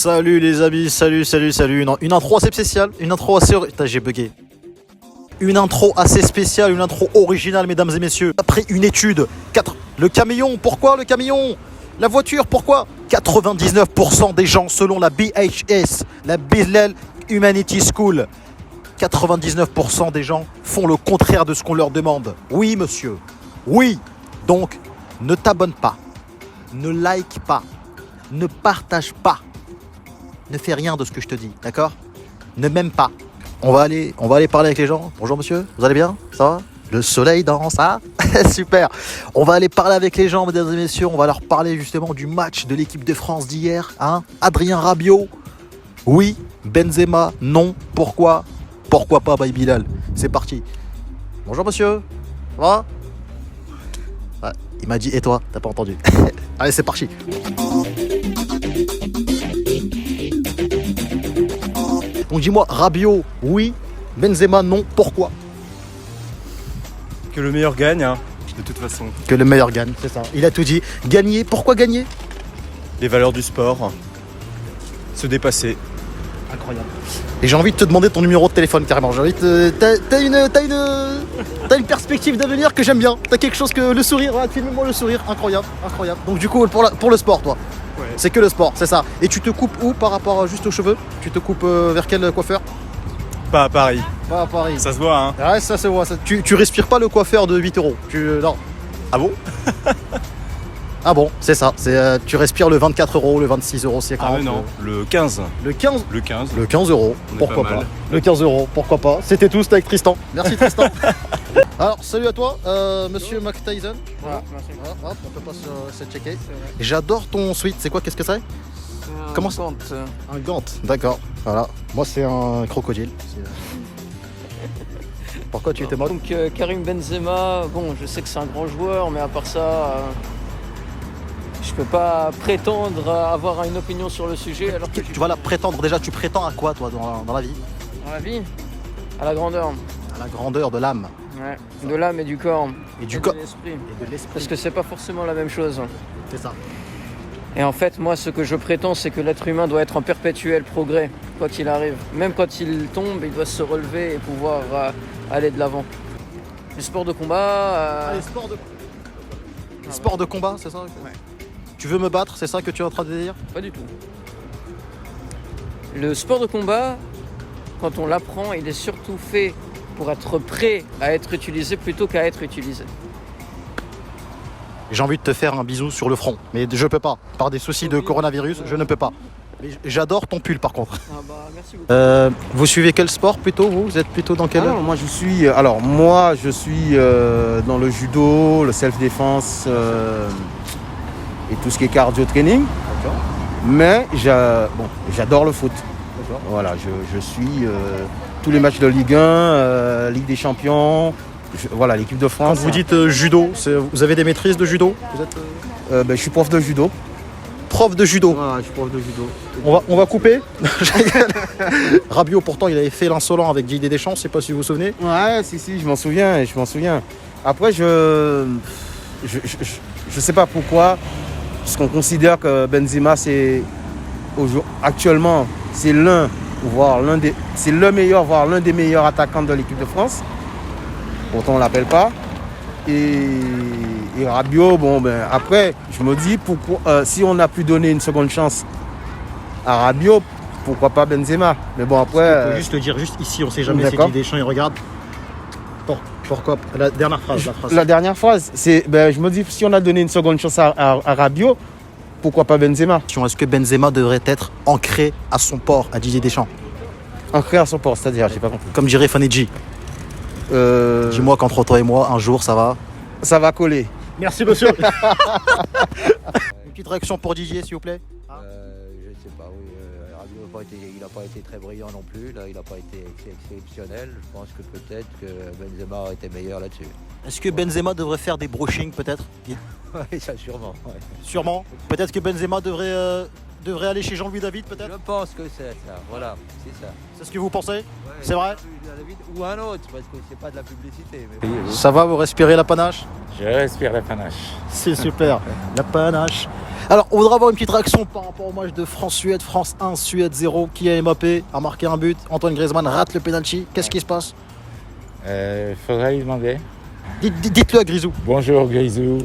Salut les amis, salut. Une intro assez spéciale, une intro assez... Putain, j'ai bugué. Une intro assez spéciale, une intro originale, mesdames et messieurs. Après une étude, le camion, pourquoi le camion? La voiture, pourquoi? 99% des gens, selon la BHS, la Bezlel Humanity School, 99% des gens font le contraire de ce qu'on leur demande. Oui, monsieur. Oui. Donc, ne t'abonne pas. Ne like pas. Ne partage pas. Ne fais rien de ce que je te dis, d'accord? Ne m'aime pas. On va aller parler avec les gens. Bonjour monsieur, vous allez bien? Ça va? Le soleil danse, hein? Super. On va aller parler avec les gens, mesdames et messieurs. On va leur parler justement du match de l'équipe de France d'hier. Hein? Adrien Rabiot. Oui. Benzema. Non. Pourquoi? Pourquoi pas, Baye Bilal? C'est parti. Bonjour monsieur. Ça va? Ouais, il m'a dit, et toi? T'as pas entendu? Allez, c'est parti. Donc dis-moi, Rabiot, oui. Benzema, non. Pourquoi? Que le meilleur gagne, hein, de toute façon. Que le meilleur gagne, c'est ça. Il a tout dit. Gagner, pourquoi gagner? Les valeurs du sport. Se dépasser. Incroyable. Et j'ai envie de te demander ton numéro de téléphone carrément. J'ai envie de t'as une perspective d'avenir que j'aime bien. T'as quelque chose que le sourire, ouais, filme-moi le sourire, incroyable. Donc du coup pour le sport, toi. Ouais. C'est que le sport, c'est ça. Et tu te coupes où par rapport juste aux cheveux? Tu te coupes vers quel coiffeur? Pas à Paris. Pas à Paris. Ça se voit, hein. Ouais, ça se voit. Tu respires pas le coiffeur de 8 euros. Non. Ah bon? Ah bon, c'est ça. Tu respires le 24 euros, le 26 euros, c'est 40. Ah mais non, le 15. Le 15. Le 15. Le 15 euros, On est pourquoi pas pas. mal. Le 15 euros, pourquoi pas. C'était tout, c'était avec Tristan. Merci Tristan. Alors, salut à toi, monsieur Mac Tyson. Voilà, merci. Voilà, hop, on peut pas se checker. J'adore ton sweat, c'est quoi? Qu'est-ce que c'est? Comment ça? Un gant, d'accord. Voilà, moi c'est un crocodile. Pourquoi tu étais mode? Donc Karim Benzema, bon, je sais que c'est un grand joueur, mais à part ça, je peux pas prétendre avoir une opinion sur le sujet. Alors que Tu vas là prétendre, déjà tu prétends à quoi toi dans la vie? dans la vie, à la grandeur, À la grandeur de l'âme. ouais, de l'âme et du corps, Et du de corps. l'esprit, Et de l'esprit. parce que c'est pas forcément la même chose. C'est ça. Et en fait, moi, ce que je prétends, c'est que l'être humain doit être en perpétuel progrès, quoi qu'il arrive. Même quand il tombe, il doit se relever et pouvoir aller de l'avant. Le sport de combat, Les sports de combat, c'est ça? Ouais. Tu veux me battre, c'est ça que tu es en train de dire? pas du tout. Le sport de combat, quand on l'apprend, il est surtout fait pour être prêt à être utilisé plutôt qu'à être utilisé. J'ai envie de te faire un bisou sur le front, mais je peux pas. Par des soucis de coronavirus, je ne peux pas. Mais j'adore ton pull par contre. Ah bah, merci beaucoup. Vous suivez quel sport plutôt vous êtes plutôt dans quel... Moi je suis dans le judo, le self-défense et tout ce qui est cardio training. D'accord. Mais j'adore le foot. Voilà, je suis tous les matchs de Ligue 1, Ligue des Champions, voilà, l'équipe de Quand France. vous dites judo, vous avez des maîtrises de judo? Vous êtes Je suis prof de judo. prof de judo. Voilà, je suis prof de judo. On va couper. Rabiot pourtant il avait fait l'insolent avec Didier Deschamps, je sais pas si vous vous souvenez. Ouais, si, je m'en souviens. Après, je sais pas pourquoi, parce qu'on considère que Benzema, actuellement, c'est c'est le meilleur, voire l'un des meilleurs attaquants de l'équipe de France. Pourtant, on l'appelle pas. Et Rabiot, après, je me dis, pourquoi, si on a pu donner une seconde chance à Rabiot, pourquoi pas Benzema? Mais bon, après... On peut juste le dire juste ici, on sait jamais si D'accord. Didier Deschamps il regarde. Pourquoi? La dernière phrase. La dernière phrase, c'est, je me dis, si on a donné une seconde chance à Rabiot, pourquoi pas Benzema? Est-ce que Benzema devrait être ancré à son port, à Didier Deschamps? Ancré à son port, c'est-à-dire, j'ai pas compris. Comme dirait Fanedji. Dis-moi qu'entre toi et moi, un jour, ça va. Ça va coller. Merci, monsieur. Une petite réaction pour Didier, s'il vous plaît. Je ne sais pas, oui. Rabiot il n'a pas été très brillant non plus. Là, il n'a pas été exceptionnel. Je pense que peut-être que Benzema aurait été meilleur là-dessus. Est-ce que Benzema devrait faire des brushings, peut-être? Oui, ça sûrement. Ouais. Sûrement. Peut-être que Benzema devrait devrait aller chez Jean-Louis David peut-être? Je pense que c'est ça, voilà, c'est ça. C'est ce que vous pensez? Ouais, C'est vrai? Ou un autre, parce que c'est pas de la publicité. Mais... Ça va, vous respirez la panache? Je respire la panache. C'est super, la panache. Alors, on voudra avoir une petite réaction par rapport au match de France-Suède. France 1, Suède 0. Kylian Mbappé a marqué un but. Antoine Griezmann rate le penalty. Qu'est-ce qui se passe? Faudrait lui demander. Dites-le à Grisou. Bonjour Grisou,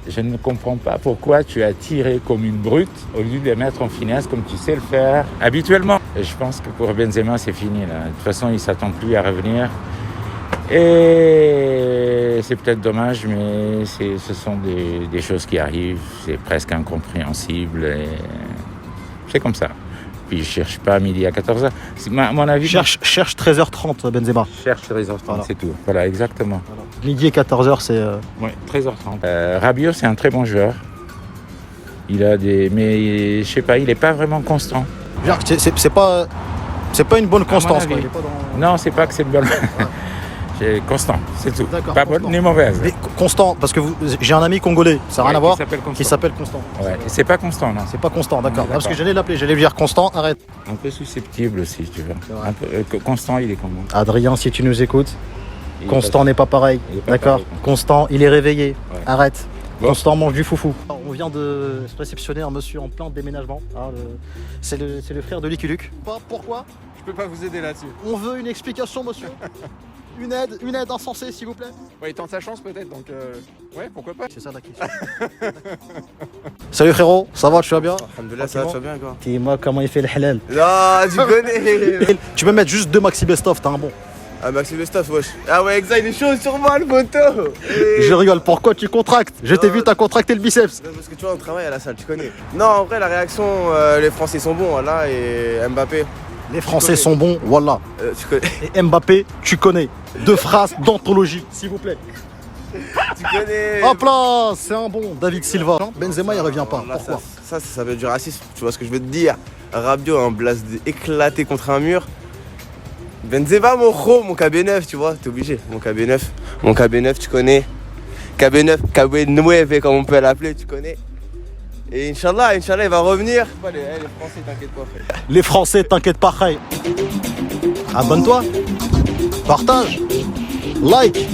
je ne comprends pas pourquoi tu as tiré comme une brute au lieu de mettre en finesse comme tu sais le faire habituellement. Et je pense que pour Benzema c'est fini là. De toute façon il ne s'attend plus à revenir. Et c'est peut-être dommage, mais ce sont des choses qui arrivent. C'est presque incompréhensible. Et c'est comme ça. Puis je cherche pas à midi à 14h. À mon avis, Cherche 13h30 Benzema. je cherche 13h30, Voilà. c'est tout. Voilà, exactement. Midi et 14h, c'est... Ouais, 13h30. Rabiot, c'est un très bon joueur. Il a des... Mais je sais pas, il n'est pas vraiment constant. C'est pas une bonne constance. avis. Quoi. Il est pas dans- Non, c'est pas que c'est bon. C'est constant, c'est tout. D'accord, Pas constant. bonne ni mauvaise. Mais constant, parce que j'ai un ami congolais, ça n'a rien à voir, qui Qui s'appelle Constant. Ouais, c'est pas constant, non. C'est pas Constant, d'accord. D'accord. Parce que j'allais l'appeler, j'allais lui dire Constant, arrête. Un peu susceptible aussi, tu vois. C'est vrai. Un peu, constant, il est comment? Adrien, si tu nous écoutes, Il est Constant pas- n'est pas pareil. il est pas D'accord. pareil. Constant, il est réveillé. Ouais. Arrête. Bon. Constant mange du foufou. On vient de se réceptionner un monsieur en plein déménagement. Ah, c'est le frère de Lucky Luke. Pourquoi? Je peux pas vous aider là-dessus. On veut une explication, monsieur. Une aide insensée, s'il vous plaît. Ouais, il tente sa chance peut-être, donc ouais, pourquoi pas. C'est ça la question. Salut frérot, ça va, tu vas bien? Alhamdoulilah, ça va, tu vas bien quoi? Dis-moi comment il fait le halal. Non, tu connais. Tu peux mettre juste 2 maxi best-of, t'as un bon. Ah, Maxime Bestaf, wesh. Ah ouais, exact, il est chaud sur moi, le photo. Je rigole, pourquoi tu contractes? Je t'ai vu, t'as contracté le biceps. Parce que tu vois, on travaille à la salle, tu connais. Non, en vrai, la réaction, les Français sont bons, là, et Mbappé, Les Français sont bons, voilà. tu connais. Et Mbappé, tu connais. 2 phrases d'anthologie, s'il vous plaît. Tu connais. Hop là, c'est un bon. David Silva. Benzema, il revient pas. Là, Pourquoi? ça s'appelle du racisme, tu vois ce que je veux te dire. Rabiot, un blast éclaté contre un mur. Benzema, mon KB9, tu vois, t'es obligé. Mon KB9, tu connais. KB9, comme on peut l'appeler, tu connais. Et Inch'Allah, il va revenir. Les Français, t'inquiète pas, frère. Les Français, t'inquiète pas, Khay. Abonne-toi. Partage. Like.